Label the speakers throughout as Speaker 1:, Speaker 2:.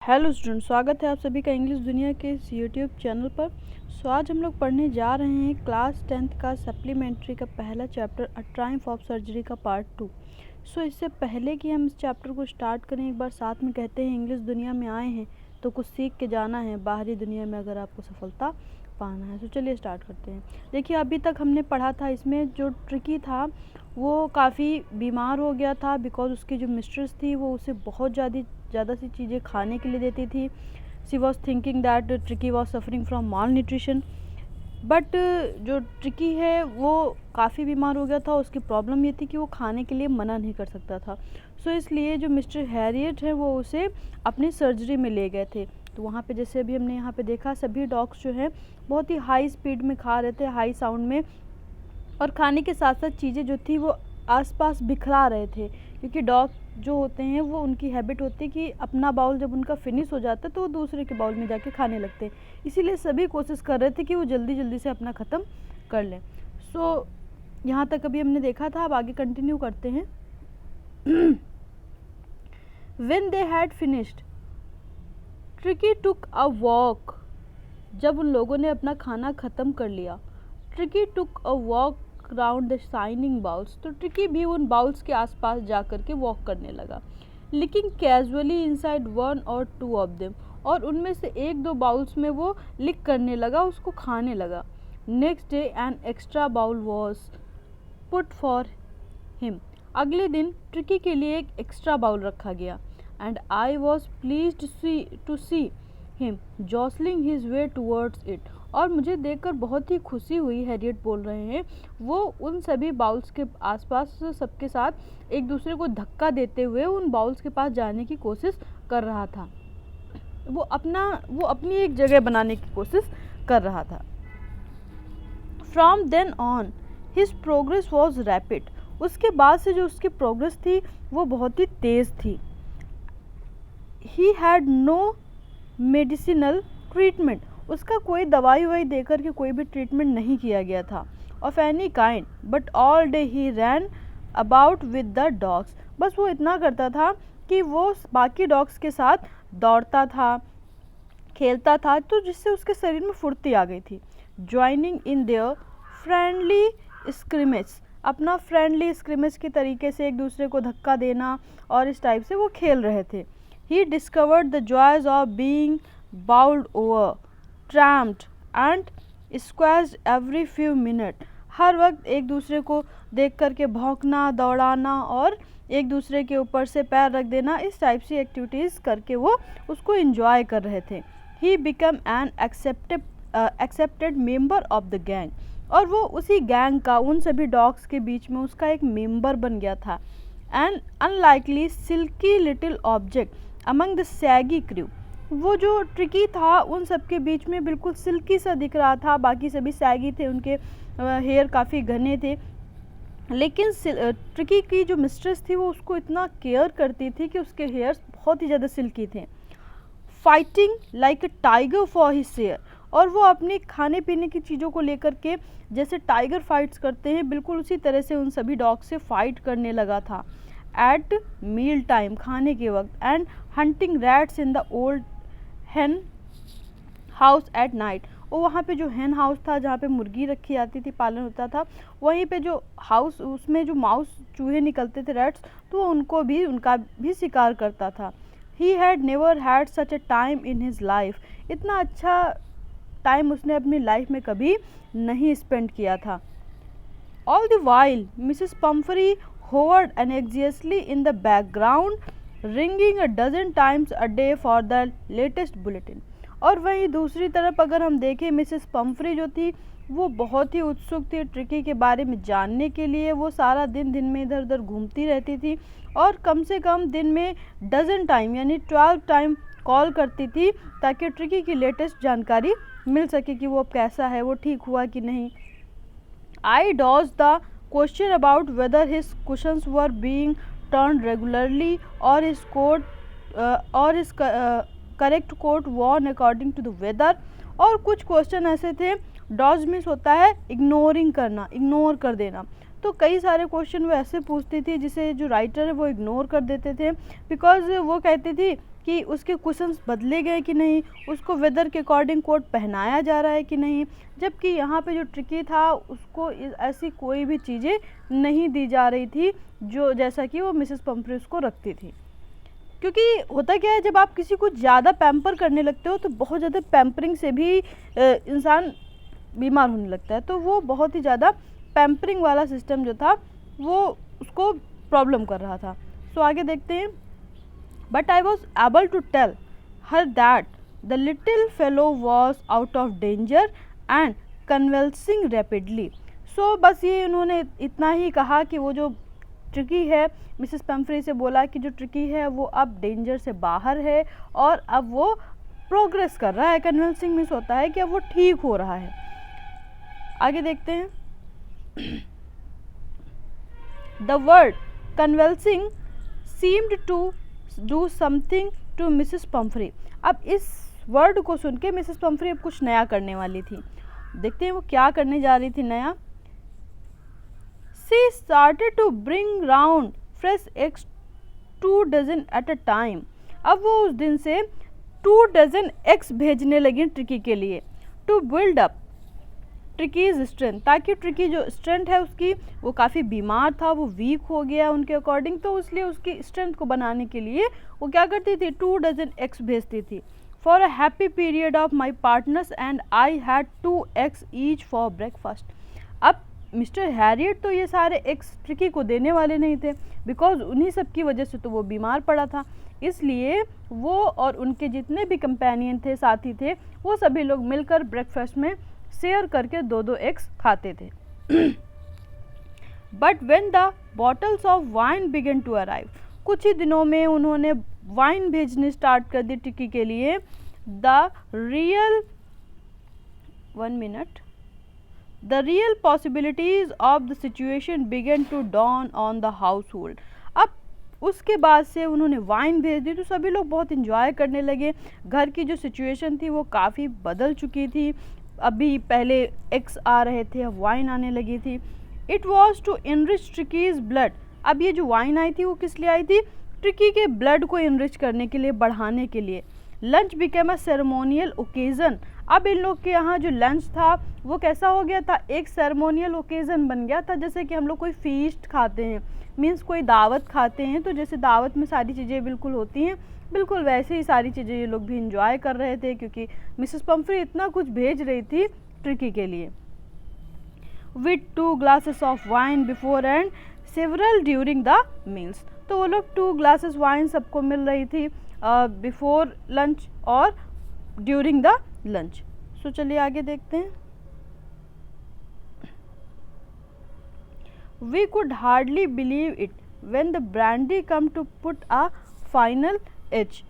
Speaker 1: Hello student, स्वागत है आप सभी का इंग्लिश दुनिया के इस यूट्यूब चैनल पर। आज हम लोग पढ़ने जा रहे हैं क्लास 10th का सप्लीमेंट्री का पहला chapter a Triumph of surgery का पार्ट 2। इससे पहले कि हम इस चैप्टर को स्टार्ट करें, एक बार साथ में कहते हैं इंग्लिश दुनिया में आए हैं तो कुछ सीख के जाना है बाहरी दुनिया में अगर आपको सफलता पाना है। चलिए स्टार्ट करते हैं। देखिए, अभी तक हमने पढ़ा था, इसमें जो ट्रिकी था वो काफ़ी बीमार हो गया था बिकॉज उसकी जो मिस्ट्रेस थी वो उसे बहुत ज़्यादा सी चीज़ें खाने के लिए देती थी। She was thinking that tricky was suffering from mall nutrition, but जो ट्रिकी है वो काफ़ी बीमार हो गया था। उसकी प्रॉब्लम ये थी कि वो खाने के लिए मना नहीं कर सकता था। इसलिए जो मिस्टर हैरियट है वो उसे अपनी सर्जरी में ले गए थे। तो वहाँ पे जैसे अभी हमने यहाँ पे देखा, सभी डॉग्स जो हैं बहुत ही हाई स्पीड में खा रहे थे, हाई साउंड में, और खाने के साथ साथ चीज़ें जो थी वो आसपास बिखरा रहे थे, क्योंकि डॉग जो होते हैं वो उनकी हैबिट होती है कि अपना बाउल जब उनका फिनिश हो जाता है तो वो दूसरे के बाउल में जाके खाने लगते हैं। इसीलिए सभी कोशिश कर रहे थे कि वो जल्दी जल्दी से अपना ख़त्म कर लें। यहाँ तक अभी हमने देखा था, अब आगे कंटिन्यू करते हैं। When they had finished, tricky took a walk. जब उन लोगों ने अपना खाना ख़त्म कर लिया, tricky took a walk round the shining bowls. तो ट्रिकी भी उन बाउल्स के आसपास जा कर के वॉक करने लगा, लिकिंग कैजुअली इनसाइड वन और टू ऑफ देम। और उनमें से एक दो बाउल्स में वो लिक करने लगा, उसको खाने लगा। Next day an extra bowl was put for him. अगले दिन ट्रिकी के लिए एक एक्स्ट्रा बाउल रखा गया। And I was pleased to see him jostling his way towards it. और मुझे देखकर बहुत ही खुशी हुई, हैरियट बोल रहे हैं, वो उन सभी बाउल्स के आसपास सबके साथ एक दूसरे को धक्का देते हुए उन बाउल्स के पास जाने की कोशिश कर रहा था। वो अपनी एक जगह बनाने की कोशिश कर रहा था। From then on his progress was rapid. उसके बाद से जो उसकी प्रोग्रेस थी वो बहुत ही तेज़ थी। He had no medicinal treatment. उसका कोई दवाई ववाई देकर के कोई भी ट्रीटमेंट नहीं किया गया था of any kind, but all day he ran about with the dogs. बस वो इतना करता था कि वो बाकी डॉग्स के साथ दौड़ता था, खेलता था, तो जिससे उसके शरीर में फुर्ती आ गई थी। Joining in their friendly scrimmage, अपना फ्रेंडली स्क्रिमेज के तरीके से एक दूसरे को धक्का देना और इस टाइप से वो खेल रहे थे। He discovered the joys of being bowled over, tramped and squashed every few minute. हर वक्त एक दूसरे को देख करके भौंकना, दौड़ाना और एक दूसरे के ऊपर से पैर रख देना, इस टाइप से एक्टिविटीज़ करके वो उसको एंजॉय कर रहे थे। He become an accepted member of the gang. और वो उसी गैंग का, उन सभी डॉग्स के बीच में उसका एक मेंबर बन गया था। An unlikely silky little object among the shaggy crew. वो जो ट्रिकी था उन सब के बीच में बिल्कुल सिल्की सा दिख रहा था। बाकी सभी सैगी थे, उनके हेयर काफ़ी घने थे, लेकिन ट्रिकी की जो मिस्ट्रेस थी वो उसको इतना केयर करती थी कि उसके हेयर्स बहुत ही ज़्यादा सिल्की थे। Fighting like a tiger for his share. और वो अपने खाने पीने की चीज़ों को लेकर के जैसे टाइगर फाइट्स करते हैं, बिल्कुल उसी तरह से उन सभी डॉग से फाइट करने लगा था। एट मील टाइम, खाने के वक्त, and hunting rats in the old हेन हाउस एट नाइट। और वहाँ पे जो हेन हाउस था जहाँ पे मुर्गी रखी जाती थी, पालन होता था, वहीं पे जो हाउस, उसमें जो माउस चूहे निकलते थे, रैट्स, तो उनका भी शिकार करता था। He had never had such A time in his life. इतना अच्छा टाइम उसने अपनी लाइफ में कभी नहीं स्पेंड किया था। All the while Mrs Pumphrey hovered anxiously in the background, ringing a dozen times a day for the latest bulletin। और वहीं दूसरी तरफ अगर हम देखें, मिसेस पम्फरी जो थी वो बहुत ही उत्सुक थी ट्रिकी के बारे में जानने के लिए। वो सारा दिन में इधर उधर घूमती रहती थी और कम से कम दिन में डजन टाइम यानी 12 टाइम कॉल करती थी ताकि ट्रिकी की लेटेस्ट जानकारी मिल सके कि वो कैसा है, वो ठीक हुआ कि नहीं। I dodged the question about whether his cushions were being turned regularly or his correct coat worn according to the weather। और कुछ क्वेश्चन ऐसे थे, डॉज मीन्स होता है इग्नोरिंग करना, इग्नोर कर देना। तो कई सारे क्वेश्चन वो ऐसे पूछती थी जिसे जो राइटर है वो इग्नोर कर देते थे, बिकॉज वो कहती थी कि उसके कुशन्स बदले गए कि नहीं, उसको वेदर के अकॉर्डिंग कोट पहनाया जा रहा है कि नहीं, जबकि यहाँ पे जो ट्रिकी था उसको ऐसी कोई भी चीज़ें नहीं दी जा रही थी जो जैसा कि वो मिसेस पंफ्री उसको रखती थी। क्योंकि होता क्या है, जब आप किसी को ज़्यादा पैम्पर करने लगते हो तो बहुत ज़्यादा पैम्परिंग से भी इंसान बीमार होने लगता है, तो वो बहुत ही ज़्यादा पैम्परिंग वाला सिस्टम जो था वो उसको प्रॉब्लम कर रहा था। सो आगे देखते हैं। But I was able to tell her that the little fellow was out of danger and convalescing rapidly. So बस ये उन्होंने इतना ही कहा कि वो जो ट्रिकी है, मिसेस पंफ्री से बोला कि जो ट्रिकी है वो अब डेंजर से बाहर है और अब वो प्रोग्रेस कर रहा है। कन्वल्सिंग मीन्स होता है कि अब वो ठीक हो रहा है। आगे देखते हैं। The word convalescing seemed to do something to Mrs Pumphrey. अब इस वर्ड को सुन के मिसेस पंफ्री अब कुछ नया करने वाली थी। देखते हैं वो क्या करने जा रही थी नया। She started to bring round fresh eggs 2 dozen at a time। अब वो उस दिन से 2 dozen eggs भेजने लगी ट्रिकी के लिए। To build up ट्रिकीज स्ट्रेंथ, ताकि ट्रिकी जो स्ट्रेंथ है उसकी, वो काफ़ी बीमार था, वो वीक हो गया उनके अकॉर्डिंग, तो इसलिए उसकी स्ट्रेंथ को बनाने के लिए वो क्या करती थी, 2 dozen eggs भेजती थी। For a happy period of my partners and I had 2 eggs each for breakfast. अब मिस्टर हैरियट तो ये सारे एग्स ट्रिकी को देने वाले नहीं थे, बिकॉज उन्हीं सब की वजह से तो वो बीमार पड़ा था, इसलिए वो और उनके जितने भी कंपेनियन थे, साथी थे, वो सभी लोग मिलकर ब्रेकफास्ट में शेयर करके 2-2 एग्स खाते थे। But when the bottles of wine began to arrive, कुछ ही दिनों में उन्होंने वाइन भेजने स्टार्ट कर दी ट्रिकी के लिए। The real possibilities of the situation began to dawn on the household. अब उसके बाद से उन्होंने वाइन भेज दी तो सभी लोग बहुत इंजॉय करने लगे। घर की जो सिचुएशन थी वो काफ़ी बदल चुकी थी। अभी पहले एग्स आ रहे थे, अब वाइन आने लगी थी। It was to enrich Tricki's blood. अब ये जो वाइन आई थी वो किस लिए आई थी, ट्रिकी के ब्लड को इनरिच करने के लिए, बढ़ाने के लिए। Lunch became a ceremonial occasion. अब इन लोग के यहाँ जो लंच था वो कैसा हो गया था, एक सेरेमोनियल ओकेज़न बन गया था। जैसे कि हम लोग कोई फीस्ट खाते हैं, मीन्स कोई दावत खाते हैं, तो जैसे दावत में सारी चीज़ें बिल्कुल होती हैं, बिल्कुल वैसे ही सारी चीज़ें ये लोग भी इंजॉय कर रहे थे, क्योंकि मिसेस पंफ्री इतना कुछ भेज रही थी ट्रिकी के लिए। With 2 glasses of wine before and several during the meals. तो वो लोग 2 glasses वाइन सबको मिल रही थी बिफोर लंच और ड्यूरिंग द लंच। सो चलिए आगे देखते हैं। We could hardly believe it when the brandy come to put a final edge.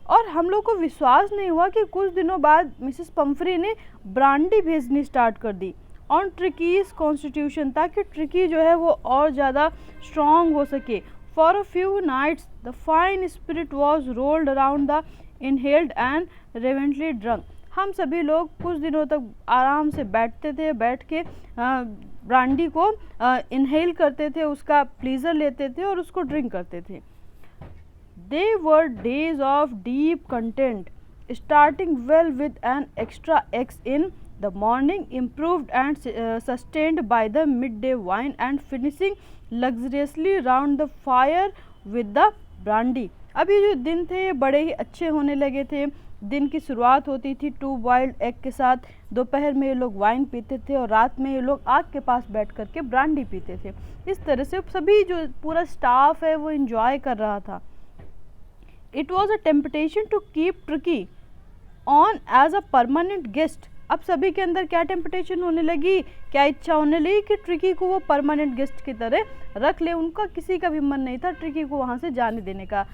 Speaker 1: और हम लोग को विश्वास नहीं हुआ कि कुछ दिनों बाद मिसेस पंफ्री ने ब्रांडी भेजनी स्टार्ट कर दी ऑन ट्रिकीज कॉन्स्टिट्यूशन, ताकि ट्रिकी जो है वो और ज़्यादा स्ट्रॉन्ग हो सके। For a few nights the fine spirit was rolled around the inhaled and reverently drunk. हम सभी लोग कुछ दिनों तक आराम से बैठते थे, बैठ के ब्रांडी को इनहेल करते थे, उसका प्लीजर लेते थे और उसको ड्रिंक करते थे। They were days of deep content, starting well with an extra eggs in the morning, improved and sustained by the midday wine, and finishing luxuriously round the fire with the brandy। अब ये जो दिन थे बड़े ही अच्छे होने लगे थे। दिन की शुरुआत होती थी 2 बॉइल्ड एग के साथ, दोपहर में ये लोग वाइन पीते थे और रात में ये लोग आग के पास बैठ कर के ब्रांडी पीते थे। इस तरह से सभी जो पूरा स्टाफ है वो इंजॉय कर रहा था। It was a temptation to keep Tricki on as a permanent guest. अब सभी के अंदर क्या टेम्पटेशन होने लगी, क्या इच्छा होने लगी कि ट्रिकी को वो परमानेंट गेस्ट की तरह रख ले। उनका किसी का भी मन नहीं था ट्रिकी को वहाँ से जाने देने का।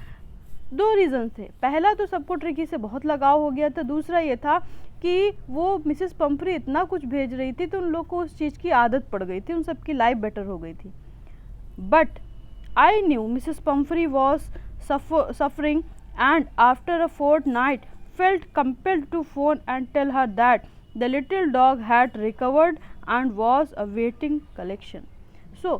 Speaker 1: 2 रीज़न थे। पहला तो सबको ट्रिकी से बहुत लगाव हो गया था, दूसरा ये था कि वो मिसेस पंफ्री इतना कुछ भेज रही थी तो उन लोग को उस चीज़ की आदत पड़ गई थी, उन सबकी लाइफ बेटर हो गई थी। But I knew Mrs Pumphrey was suffering and after a fortnight felt compelled to phone and tell her that the little dog had recovered and was awaiting collection. So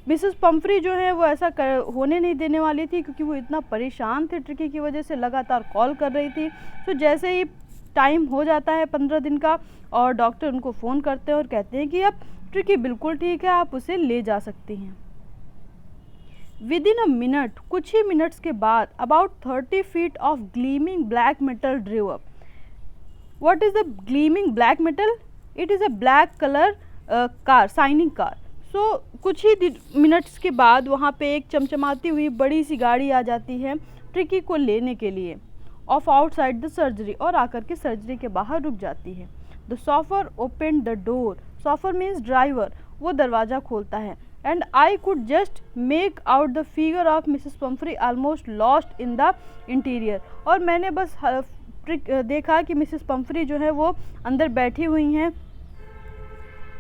Speaker 1: Mrs Pomfrey जो है वो ऐसा होने नहीं देने वाली थी, क्योंकि वो इतना परेशान थे ट्रिकी की वजह से, लगातार कॉल कर रही थी। तो जैसे ही टाइम हो जाता है 15 दिन का, और डॉक्टर उनको फ़ोन करते हैं और कहते हैं कि अब ट्रिकी बिल्कुल ठीक है, आप उसे ले जा सकती हैं। विद इन अ मिनट, कुछ ही मिनट्स के बाद, about 30 feet of gleaming black metal ड्रीव up. What is the gleaming black metal? It is a black color car, shining car. So कुछ ही मिनट्स के बाद वहाँ पे एक चमचमाती हुई बड़ी सी गाड़ी आ जाती है ट्रिकी को लेने के लिए, ऑफ आउटसाइड द सर्जरी, और आकर के सर्जरी के बाहर रुक जाती है। The chauffeur open the door, chauffeur means driver, वो दरवाज़ा खोलता है। And I could just make out the figure of Mrs Pumphrey almost lost in the interior, और मैंने बस देखा कि मिसेस पम्फ्री जो है वो अंदर बैठी हुई हैं।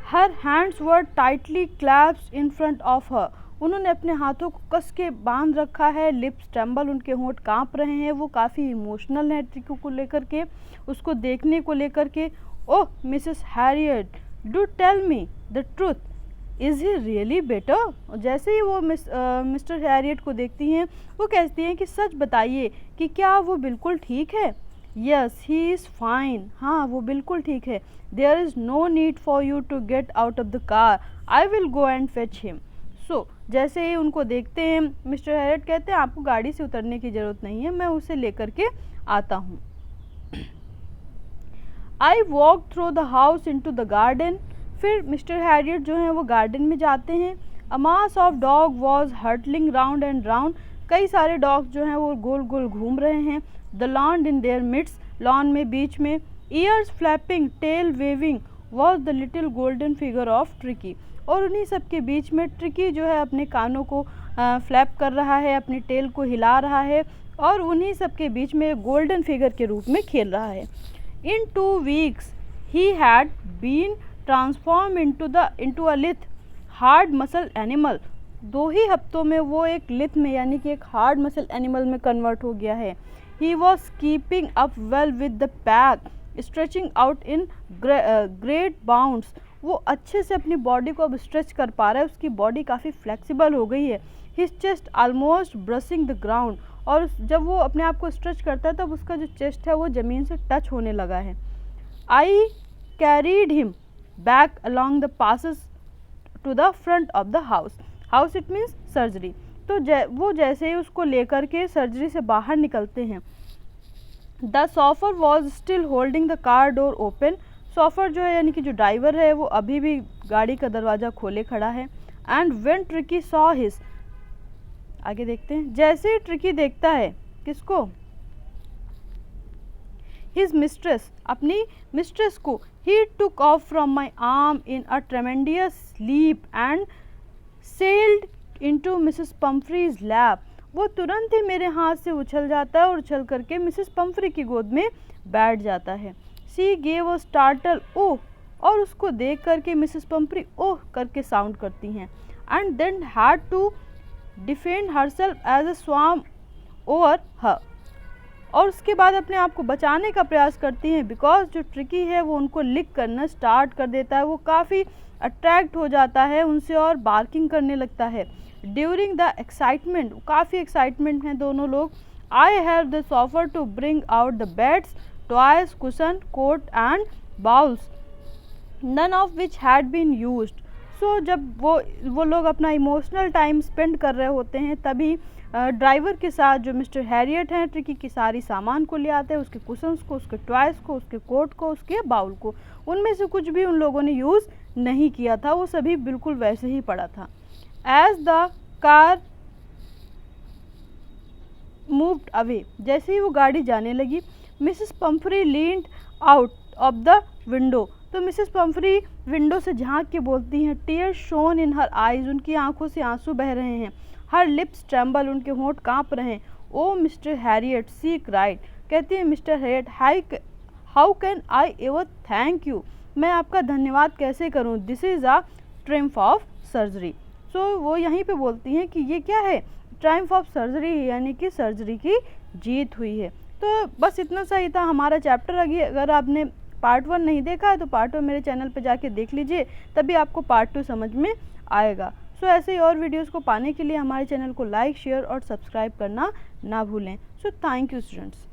Speaker 1: Her hands were tightly clasped in front of her, उन्होंने अपने हाथों को कस के बांध रखा है, लिप्स ट्रेम्बल, उनके होंठ कांप रहे हैं, वो काफ़ी इमोशनल है ट्रिकी को लेकर के, उसको देखने को लेकर के। Oh Mrs Herriot, do tell me the truth, is he really better? जैसे ही वो मिस्टर हैरियट को देखती हैं, वो कहती हैं कि सच बताइए कि क्या वो बिल्कुल ठीक है? यस ही इज़ फाइन, हाँ वो बिल्कुल ठीक है। There is no need for you to get out of the car, I will go and fetch him. So जैसे ही उनको देखते हैं, मिस्टर हैरियट कहते हैं आपको गाड़ी से उतरने की ज़रूरत नहीं है, मैं उसे लेकर के आता हूँ। I walk through the house in to the garden, फिर मिस्टर हैरियट जो हैं वो गार्डन में जाते हैं। A mass of dog was hurtling round and round, कई सारे डॉग जो हैं वो गोल गोल घूम रहे हैं। The lawn in their midst, lawn में बीच में। Ears flapping tail waving was the little golden figure of Tricki, और उन्हीं सब के बीच में ट्रिकी जो है अपने कानों को फ्लैप कर रहा है, अपनी टेल को हिला रहा है, और उन्हीं सब के बीच में गोल्डन फिगर के रूप में खेल रहा है। In 2 weeks he had been transform into a lithe hard muscle animal, 2 ही हफ्तों में वो एक लिथ में यानी कि एक हार्ड मसल एनिमल में कन्वर्ट हो गया है। He was keeping up well with the pack, stretching out in great bounds, वो अच्छे से अपनी बॉडी को अब स्ट्रेच कर पा रहा है, उसकी बॉडी काफ़ी फ्लेक्सिबल हो गई है। His chest almost brushing the ground, और जब वो अपने आप को स्ट्रेच करता है तब उसका जो चेस्ट है वो ज़मीन से टच होने लगा है। I carried him back along the passes to the front of the house, house it means surgery. तो वो जैसे ही उसको लेकर के सर्जरी से बाहर निकलते हैं। The chauffeur was still holding the car door open, chauffeur जो है यानी कि जो ड्राइवर है वो अभी भी गाड़ी का दरवाज़ा खोले खड़ा है। And when tricky saw his, आगे देखते हैं, जैसे ही ट्रिकी देखता है किसको? हिज मिस्ट्रेस, अपनी मिस्ट्रेस को। He took off from my arm in a tremendous leap and sailed into Mrs Pumphrey's lap, वो तुरंत ही मेरे हाथ से उछल जाता है और उछल करके मिसेस पम्फ्री की गोद में बैठ जाता है। सी गेव अ स्टार्टल ओह, और उसको देख करके मिसेस पम्फ्री ओह करके साउंड करती हैं। And then had to defend herself as a swarm over हर, और उसके बाद अपने आप को बचाने का प्रयास करती हैं, बिकॉज जो ट्रिकी है वो उनको लिक करना स्टार्ट कर देता है, वो काफ़ी अट्रैक्ट हो जाता है उनसे और बार्किंग करने लगता है। ड्यूरिंग द एक्साइटमेंट, काफ़ी एक्साइटमेंट हैं दोनों लोग। I have the chauffeur to bring out the beds, toys, cushion, coat and bowls, none of which had been used. So जब वो लोग अपना इमोशनल टाइम स्पेंड कर रहे होते हैं, तभी ड्राइवर के साथ जो मिस्टर हैरियट हैं ट्रिकी की सारी सामान को ले आते हैं, उसके कुशंस को, उसके टॉयज़ को, उसके कोट को, उसके बाउल को। उनमें से कुछ भी उन लोगों ने यूज़ नहीं किया था, वो सभी बिल्कुल वैसे ही पड़ा था। As the car moved away, जैसे ही वो गाड़ी जाने लगी, Mrs Pumphrey leaned out of the window, तो मिसेस पम्फ्री विंडो से झांक के बोलती हैं। Tear shone in her eyes, उनकी आंखों से आंसू बह रहे हैं। हर लिप्स ट्रेम्बल, उनके होंठ कांप रहे हैं। Oh Mr Herriot, she cried, कहती है Mr Herriot, how can I ever thank you, मैं आपका धन्यवाद कैसे करूं, this is a triumph of surgery. So वो यहीं पे बोलती हैं कि ये क्या है, ट्रायम्फ ऑफ सर्जरी, यानी कि सर्जरी की जीत हुई है। तो बस इतना सा ही था हमारा चैप्टर। अगर आपने पार्ट 1 नहीं देखा है तो पार्ट 1 मेरे चैनल पे जाके देख लीजिए, तभी आपको पार्ट 2 समझ में आएगा। सो ऐसे ही और वीडियोज़ को पाने के लिए हमारे चैनल को लाइक, शेयर और सब्सक्राइब करना ना भूलें। So thank you students.